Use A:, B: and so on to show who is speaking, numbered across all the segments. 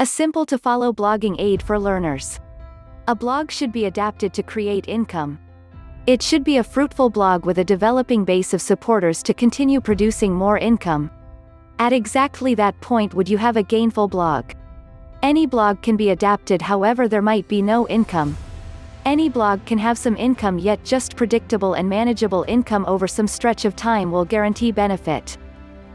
A: A simple-to-follow blogging aid for learners. A blog should be adapted to create income. It should be a fruitful blog with a developing base of supporters to continue producing more income. At exactly that point would you have a gainful blog. Any blog can be adapted, however there might be no income. Any blog can have some income, yet just predictable and manageable income over some stretch of time will guarantee benefit.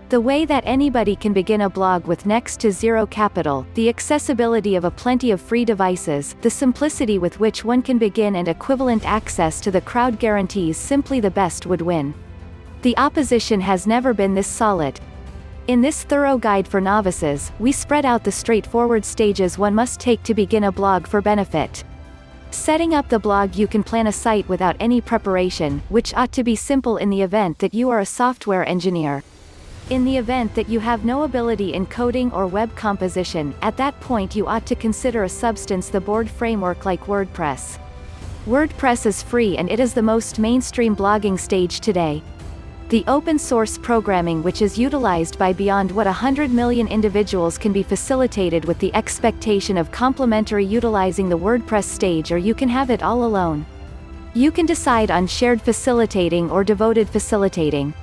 A: The way that anybody can begin a blog with next to zero capital, the accessibility of a plenty of free devices, the simplicity with which one can begin, and equivalent access to the crowd guarantees simply the best would win. The opposition has never been this solid. In this thorough guide for novices, we spread out the straightforward stages one must take to begin a blog for benefit. Setting up the blog: you can plan a site without any preparation, which ought to be simple in the event that you are a software engineer. In the event that you have no ability in coding or web composition, at that point you ought to consider a substance the board framework like WordPress. WordPress is free and it is the most mainstream blogging stage today. The open source programming which is utilized by beyond 100 million individuals can be facilitated with the expectation of complementary utilizing the WordPress stage, or you can have it all alone. You can decide on shared facilitating or devoted facilitating.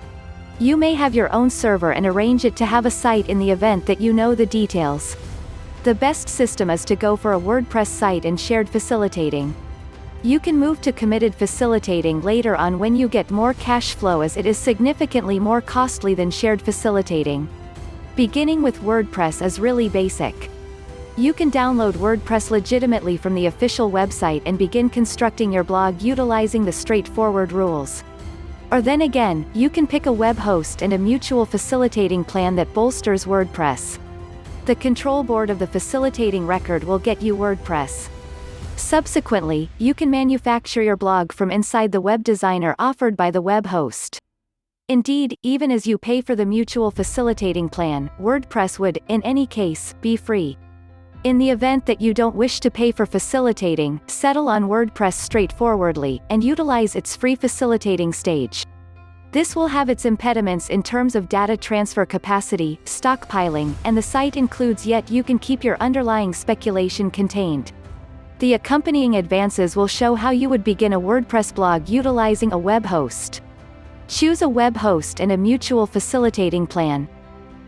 A: You may have your own server and arrange it to have a site in the event that you know the details. The best system is to go for a WordPress site and shared facilitating. You can move to committed facilitating later on when you get more cash flow, as it is significantly more costly than shared facilitating. Beginning with WordPress is really basic. You can download WordPress legitimately from the official website and begin constructing your blog utilizing the straightforward rules. Or then again, you can pick a web host and a mutual facilitating plan that bolsters WordPress. The control board of the facilitating record will get you WordPress. Subsequently, you can manufacture your blog from inside the web designer offered by the web host. Indeed, even as you pay for the mutual facilitating plan, WordPress would, in any case, be free. In the event that you don't wish to pay for facilitating, settle on WordPress straightforwardly, and utilize its free facilitating stage. This will have its impediments in terms of data transfer capacity, stockpiling, and the site includes, yet you can keep your underlying speculation contained. The accompanying advances will show how you would begin a WordPress blog utilizing a web host. Choose a web host and a mutual facilitating plan.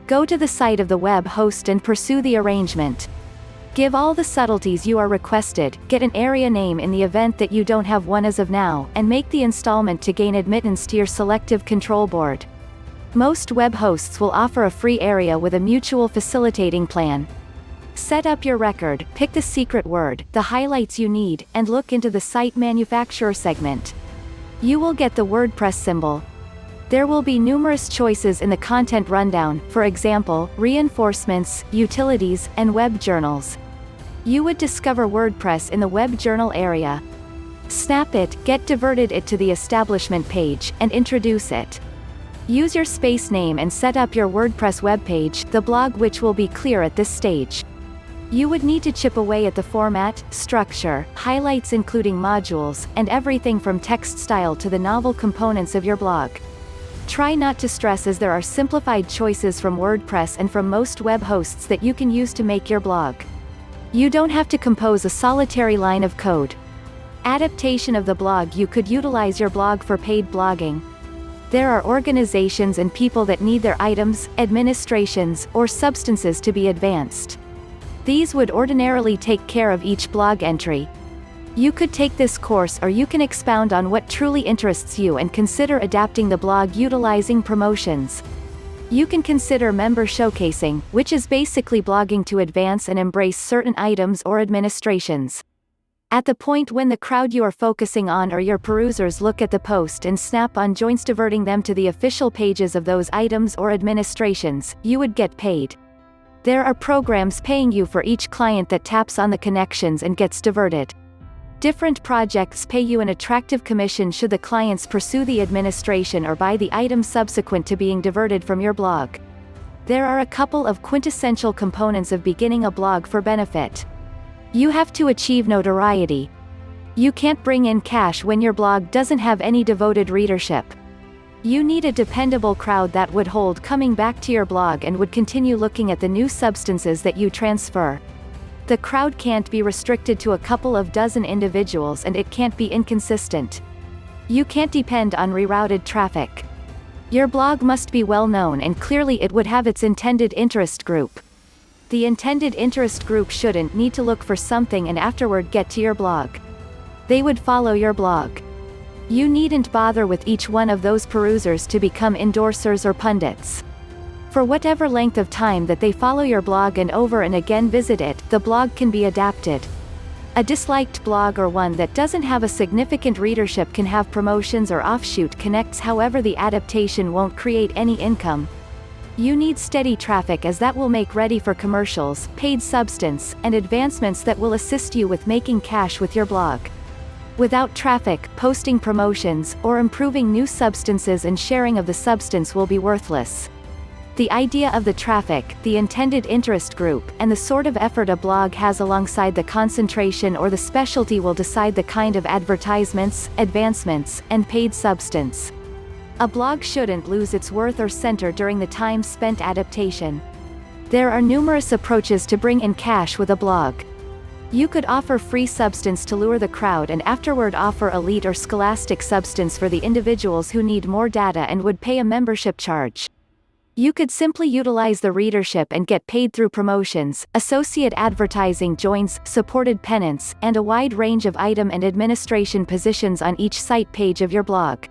A: Go to the site of the web host and pursue the arrangement. Give all the subtleties you are requested, get an area name in the event that you don't have one as of now, and make the installment to gain admittance to your selective control board. Most web hosts will offer a free area with a mutual facilitating plan. Set up your record, pick the secret word, the highlights you need, and look into the site manufacturer segment. You will get the WordPress symbol. There will be numerous choices in the content rundown, for example, reinforcements, utilities, and web journals. You would discover WordPress in the web journal area. Snap it, get diverted it to the establishment page, and introduce it. Use your space name and set up your WordPress webpage, the blog, which will be clear at this stage. You would need to chip away at the format, structure, highlights including modules, and everything from text style to the novel components of your blog. Try not to stress, as there are simplified choices from WordPress and from most web hosts that you can use to make your blog. You don't have to compose a solitary line of code. Adaptation of the blog: you could utilize your blog for paid blogging. There are organizations and people that need their items, administrations, or substances to be advanced. These would ordinarily take care of each blog entry. You could take this course, or you can expound on what truly interests you and consider adapting the blog utilizing promotions. You can consider member showcasing, which is basically blogging to advance and embrace certain items or administrations. At the point when the crowd you are focusing on or your perusers look at the post and snap on joints diverting them to the official pages of those items or administrations, you would get paid. There are programs paying you for each client that taps on the connections and gets diverted. Different projects pay you an attractive commission should the clients pursue the administration or buy the items subsequent to being diverted from your blog. There are a couple of quintessential components of beginning a blog for benefit. You have to achieve notoriety. You can't bring in cash when your blog doesn't have any devoted readership. You need a dependable crowd that would hold coming back to your blog and would continue looking at the new substances that you transfer. The crowd can't be restricted to a couple of dozen individuals, and it can't be inconsistent. You can't depend on rerouted traffic. Your blog must be well known, and clearly it would have its intended interest group. The intended interest group shouldn't need to look for something and afterward get to your blog. They would follow your blog. You needn't bother with each one of those perusers to become endorsers or pundits. For whatever length of time that they follow your blog and over and again visit it, the blog can be adapted. A disliked blog or one that doesn't have a significant readership can have promotions or offshoot connects, however the adaptation won't create any income. You need steady traffic, as that will make ready for commercials, paid substance, and advancements that will assist you with making cash with your blog. Without traffic, posting promotions, or improving new substances and sharing of the substance will be worthless. The idea of the traffic, the intended interest group, and the sort of effort a blog has alongside the concentration or the specialty will decide the kind of advertisements, advancements, and paid substance. A blog shouldn't lose its worth or center during the time spent adaptation. There are numerous approaches to bring in cash with a blog. You could offer free substance to lure the crowd and afterward offer elite or scholastic substance for the individuals who need more data and would pay a membership charge. You could simply utilize the readership and get paid through promotions, associate advertising joins, supported pennants, and a wide range of item and administration positions on each site page of your blog.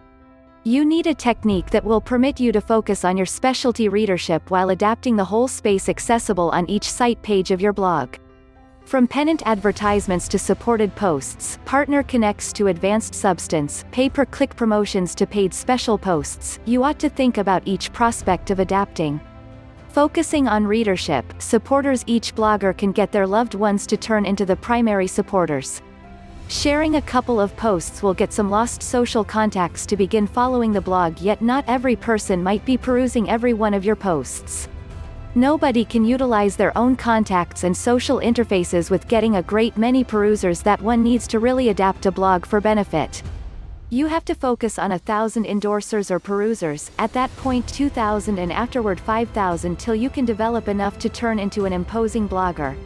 A: You need a technique that will permit you to focus on your specialty readership while adapting the whole space accessible on each site page of your blog. From pennant advertisements to supported posts, partner connects to advanced substance, pay-per-click promotions to paid special posts, you ought to think about each prospect of adapting. Focusing on readership, supporters, each blogger can get their loved ones to turn into the primary supporters. Sharing a couple of posts will get some lost social contacts to begin following the blog, yet not every person might be perusing every one of your posts. Nobody can utilize their own contacts and social interfaces with getting a great many perusers that one needs to really adapt a blog for benefit. You have to focus on 1,000 endorsers or perusers, at that point 2,000 and afterward 5,000 till you can develop enough to turn into an imposing blogger.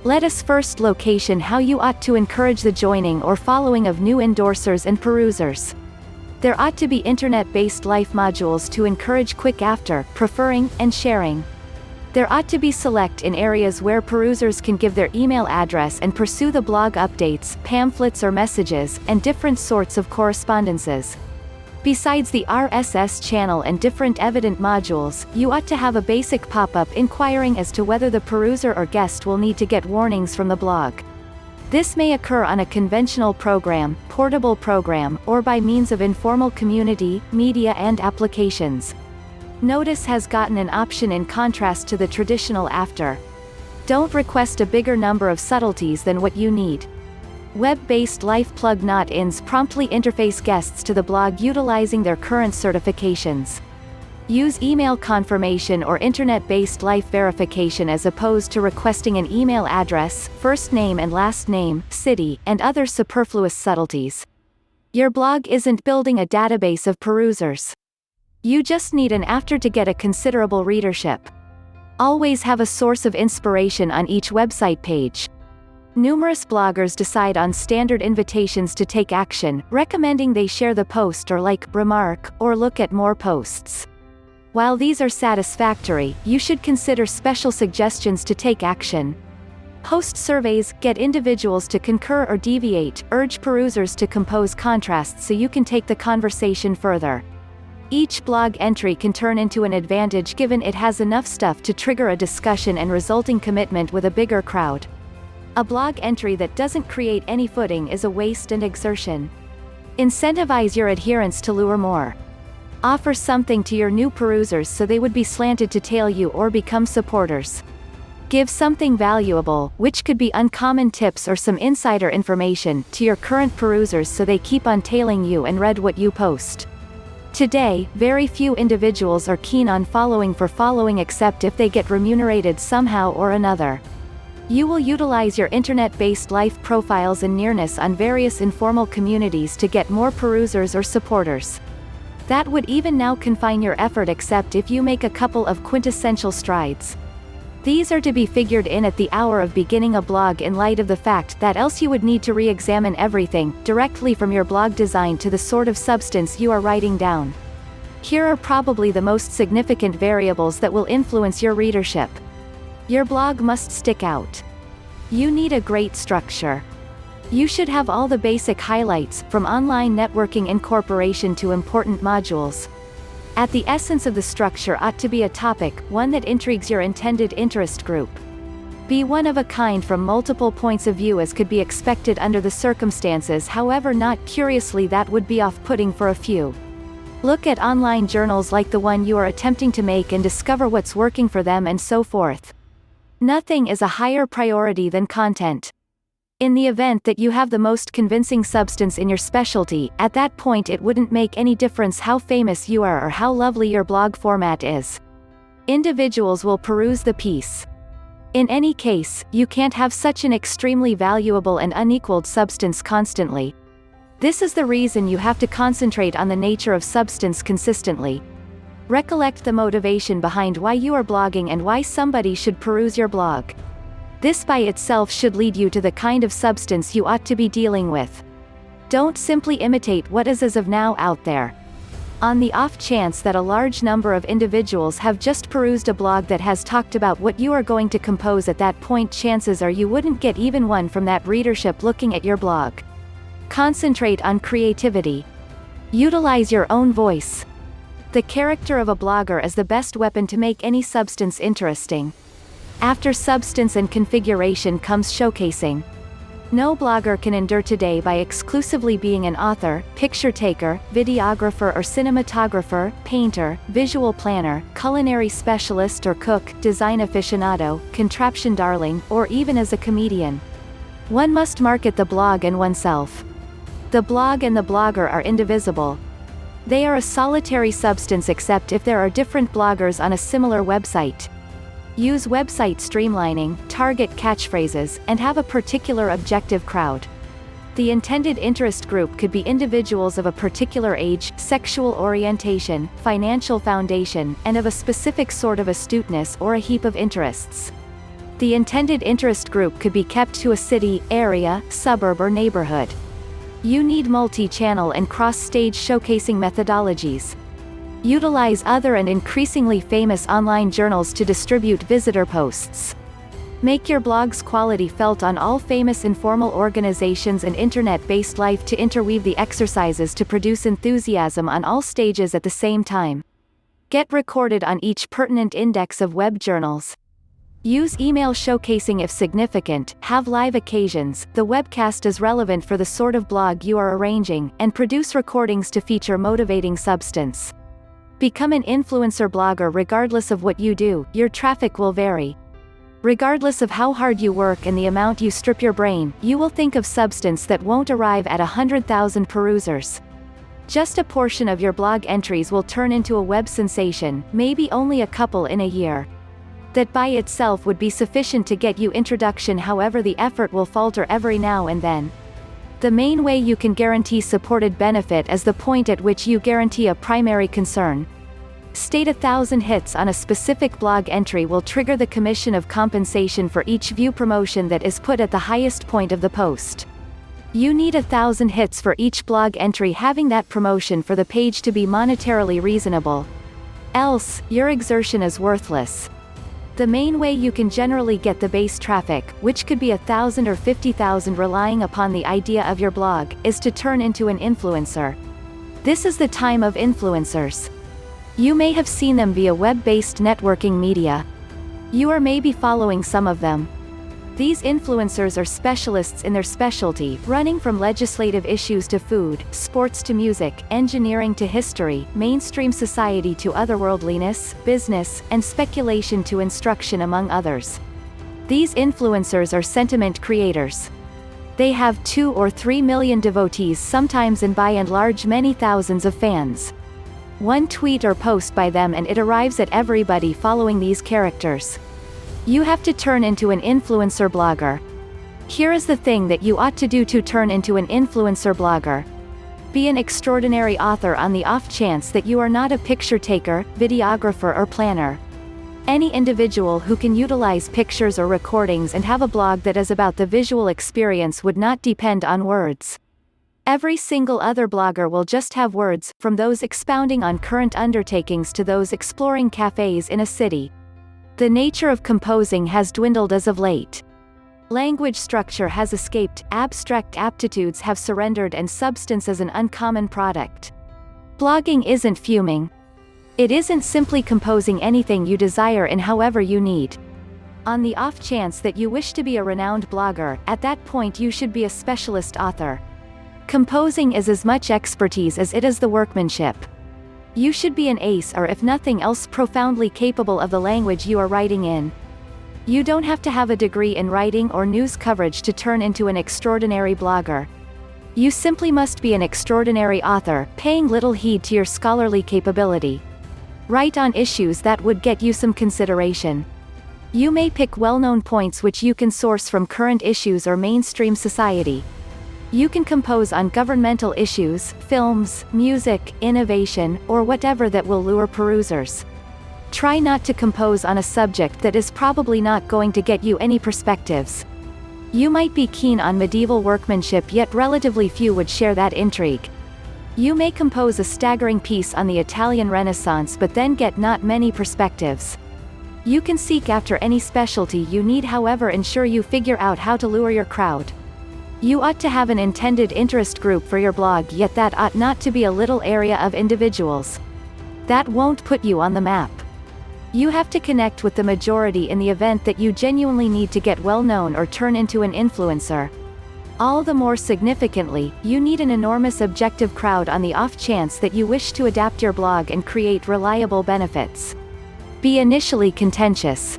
A: Let us first location how you ought to encourage the joining or following of new endorsers and perusers. There ought to be internet-based life modules to encourage quick after, preferring, and sharing. There ought to be select in areas where perusers can give their email address and pursue the blog updates, pamphlets or messages, and different sorts of correspondences. Besides the RSS channel and different evident modules, you ought to have a basic pop-up inquiring as to whether the peruser or guest will need to get warnings from the blog. This may occur on a conventional program, portable program, or by means of informal community, media and applications. Notice has gotten an option in contrast to the traditional after. Don't request a bigger number of subtleties than what you need. Web-based life plug not-ins promptly interface guests to the blog utilizing their current certifications. Use email confirmation or internet-based life verification as opposed to requesting an email address, first name and last name, city, and other superfluous subtleties. Your blog isn't building a database of perusers. You just need an after to get a considerable readership. Always have a source of inspiration on each website page. Numerous bloggers decide on standard invitations to take action, recommending they share the post or like, remark, or look at more posts. While these are satisfactory, you should consider special suggestions to take action. Host surveys, get individuals to concur or deviate, urge perusers to compose contrasts so you can take the conversation further. Each blog entry can turn into an advantage given it has enough stuff to trigger a discussion and resulting commitment with a bigger crowd. A blog entry that doesn't create any footing is a waste and exertion. Incentivize your adherents to lure more. Offer something to your new perusers so they would be slanted to tail you or become supporters. Give something valuable, which could be uncommon tips or some insider information, to your current perusers so they keep on tailing you and read what you post. Today, very few individuals are keen on following for following except if they get remunerated somehow or another. You will utilize your internet-based life profiles and nearness on various informal communities to get more perusers or supporters. That would even now confine your effort except if you make a couple of quintessential strides. These are to be figured in at the hour of beginning a blog in light of the fact that else you would need to re-examine everything, directly from your blog design to the sort of substance you are writing down. Here are probably the most significant variables that will influence your readership. Your blog must stick out. You need a great structure. You should have all the basic highlights, from online networking incorporation to important modules. At the essence of the structure ought to be a topic, one that intrigues your intended interest group. Be one of a kind from multiple points of view as could be expected under the circumstances, however not curiously that would be off-putting for a few. Look at online journals like the one you are attempting to make and discover what's working for them and so forth. Nothing is a higher priority than content. In the event that you have the most convincing substance in your specialty, at that point it wouldn't make any difference how famous you are or how lovely your blog format is. Individuals will peruse the piece. In any case, you can't have such an extremely valuable and unequaled substance constantly. This is the reason you have to concentrate on the nature of substance consistently. Recollect the motivation behind why you are blogging and why somebody should peruse your blog. This by itself should lead you to the kind of substance you ought to be dealing with. Don't simply imitate what is as of now out there. On the off chance that a large number of individuals have just perused a blog that has talked about what you are going to compose at that point, chances are you wouldn't get even one from that readership looking at your blog. Concentrate on creativity. Utilize your own voice. The character of a blogger is the best weapon to make any substance interesting. After substance and configuration comes showcasing. No blogger can endure today by exclusively being an author, picture taker, videographer or cinematographer, painter, visual planner, culinary specialist or cook, design aficionado, contraption darling, or even as a comedian. One must market the blog and oneself. The blog and the blogger are indivisible. They are a solitary substance except if there are different bloggers on a similar website. Use website streamlining, target catchphrases, and have a particular objective crowd. The intended interest group could be individuals of a particular age, sexual orientation, financial foundation, and of a specific sort of astuteness or a heap of interests. The intended interest group could be kept to a city, area, suburb or neighborhood. You need multi-channel and cross-stage showcasing methodologies. Utilize other and increasingly famous online journals to distribute visitor posts. Make your blog's quality felt on all famous informal organizations and internet-based life to interweave the exercises to produce enthusiasm on all stages at the same time. Get recorded on each pertinent index of web journals. Use email showcasing if significant, have live occasions, the webcast is relevant for the sort of blog you are arranging, and produce recordings to feature motivating substance. Become an influencer blogger. Regardless of what you do, your traffic will vary. Regardless of how hard you work and the amount you strip your brain, you will think of substance that won't arrive at 100,000 perusers. Just a portion of your blog entries will turn into a web sensation, maybe only a couple in a year. That by itself would be sufficient to get you introduction, however the effort will falter every now and then. The main way you can guarantee supported benefit is the point at which you guarantee a primary concern. State 1,000 hits on a specific blog entry will trigger the commission of compensation for each view promotion that is put at the highest point of the post. You need 1,000 hits for each blog entry having that promotion for the page to be monetarily reasonable. Else, your exertion is worthless. The main way you can generally get the base traffic, which could be 1,000 or 50,000 relying upon the idea of your blog, is to turn into an influencer. This is the time of influencers. You may have seen them via web-based networking media. You are maybe following some of them. These influencers are specialists in their specialty, running from legislative issues to food, sports to music, engineering to history, mainstream society to otherworldliness, business, and speculation to instruction, among others. These influencers are sentiment creators. They have 2 or 3 million devotees sometimes, and by and large many thousands of fans. One tweet or post by them and it arrives at everybody following these characters. You have to turn into an influencer blogger. Here is the thing that you ought to do to turn into an influencer blogger. Be an extraordinary author on the off chance that you are not a picture taker, videographer or planner. Any individual who can utilize pictures or recordings and have a blog that is about the visual experience would not depend on words. Every single other blogger will just have words, from those expounding on current undertakings to those exploring cafes in a city. The nature of composing has dwindled as of late. Language structure has escaped, abstract aptitudes have surrendered, and substance is an uncommon product. Blogging isn't fuming. It isn't simply composing anything you desire in however you need. On the off chance that you wish to be a renowned blogger, at that point you should be a specialist author. Composing is as much expertise as it is the workmanship. You should be an ace, or if nothing else, profoundly capable of the language you are writing in. You don't have to have a degree in writing or news coverage to turn into an extraordinary blogger. You simply must be an extraordinary author, paying little heed to your scholarly capability. Write on issues that would get you some consideration. You may pick well-known points which you can source from current issues or mainstream society. You can compose on governmental issues, films, music, innovation, or whatever that will lure perusers. Try not to compose on a subject that is probably not going to get you any perspectives. You might be keen on medieval workmanship, yet relatively few would share that intrigue. You may compose a staggering piece on the Italian Renaissance but then get not many perspectives. You can seek after any specialty you need, however ensure you figure out how to lure your crowd. You ought to have an intended interest group for your blog, yet that ought not to be a little area of individuals. That won't put you on the map. You have to connect with the majority in the event that you genuinely need to get well known or turn into an influencer. All the more significantly, you need an enormous objective crowd on the off chance that you wish to adapt your blog and create reliable benefits. Be initially contentious.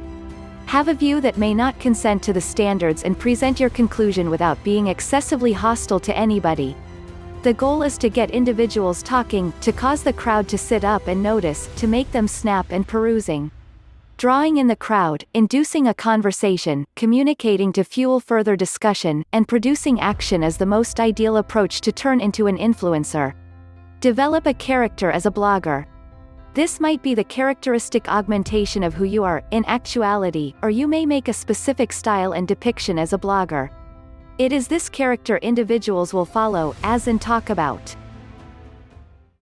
A: Have a view that may not consent to the standards and present your conclusion without being excessively hostile to anybody. The goal is to get individuals talking, to cause the crowd to sit up and notice, to make them snap and perusing. Drawing in the crowd, inducing a conversation, communicating to fuel further discussion, and producing action is the most ideal approach to turn into an influencer. Develop a character as a blogger. This might be the characteristic augmentation of who you are, in actuality, or you may make a specific style and depiction as a blogger. It is this character individuals will follow, as in talk about.